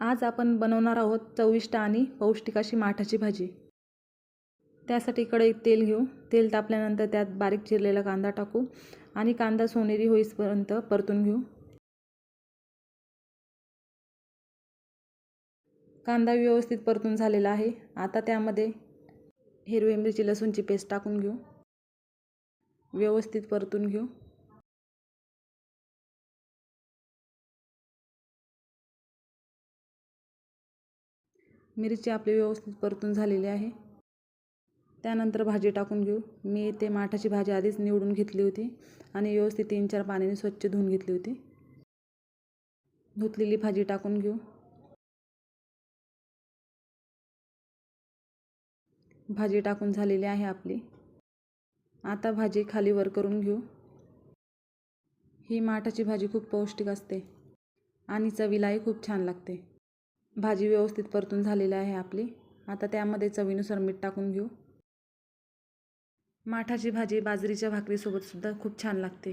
आज आपण बनवणार आहोत चविष्ट आणि पौष्टिक अशी माठाची भाजी। त्यासाठी कढईत तेल घेऊ। तेल तापल्यानंतर त्यात बारीक चिरलेला कांदा टाकू आणि कांदा सोनेरी होईपर्यंत परतून घेऊ। कांदा व्यवस्थित परतून झालेला आहे। आता त्यामध्ये हिरवी मिरची लसूणची पेस्ट टाकून घेऊ। व्यवस्थित परतून घेऊ। मिरची आपली व्यवस्थित परतून झालेली आहे। त्यानंतर भाजी टाकून घेऊ। मी ते माठाची भाजी आधीच निवडून घेतली होती आणि व्यवस्थित 3-4 पाण्याने स्वच्छ धुवून घेतली होती। धुतलेली भाजी टाकून घेऊ। भाजी टाकून झालेली आहे आपली। आता भाजी खाली वर करून घेऊ। ही माठाची भाजी खूप पौष्टिक असते आणि चवीलाही खूप छान लागते। भाजी व्यवस्थित परतून झालेली आहे आपली। आता त्यामध्ये चवीनुसार मीठ टाकून घेऊ। माठाची भाजी बाजरीच्या भाकरीसोबत सुद्धा खूप छान लागते।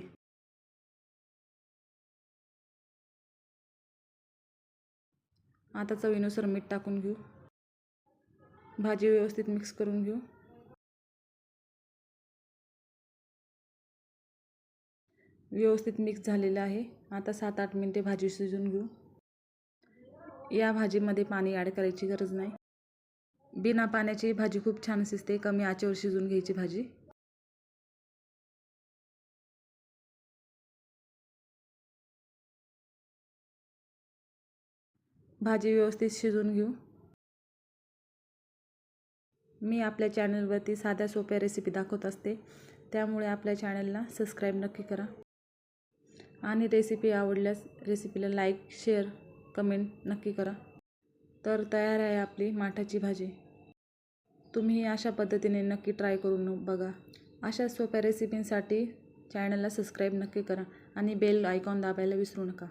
आता चवीनुसार मीठ टाकून घेऊ। भाजी व्यवस्थित मिक्स करून घेऊ। व्यवस्थित मिक्स झालेलं आहे। आता 7-8 मिनिटे भाजी शिजवून घेऊ। या भाजीमध्ये पाणी ॲड करायची गरज नाही। बिना पाण्याची भाजी खूप छान शिजते। कमी आचेवर शिजवून घ्यायची भाजी। भाजी व्यवस्थित शिजवून घेऊ। मी आपल्या चॅनलवरती साध्या सोप्या रेसिपी दाखवत असते, त्यामुळे आपल्या चॅनलला सबस्क्राईब नक्की करा आणि रेसिपी आवडल्यास रेसिपीला लाईक, शेअर, कमेंट नक्की करा। तर तयार आहे आपली माठाची भाजी। तुम्ही अशा पद्धतीने नक्की ट्राय करून बघा। अशा सोप्या रेसिपींसाठी चॅनलला सबस्क्राईब नक्की करा आणि बेल आयकॉन दाबायला विसरू नका।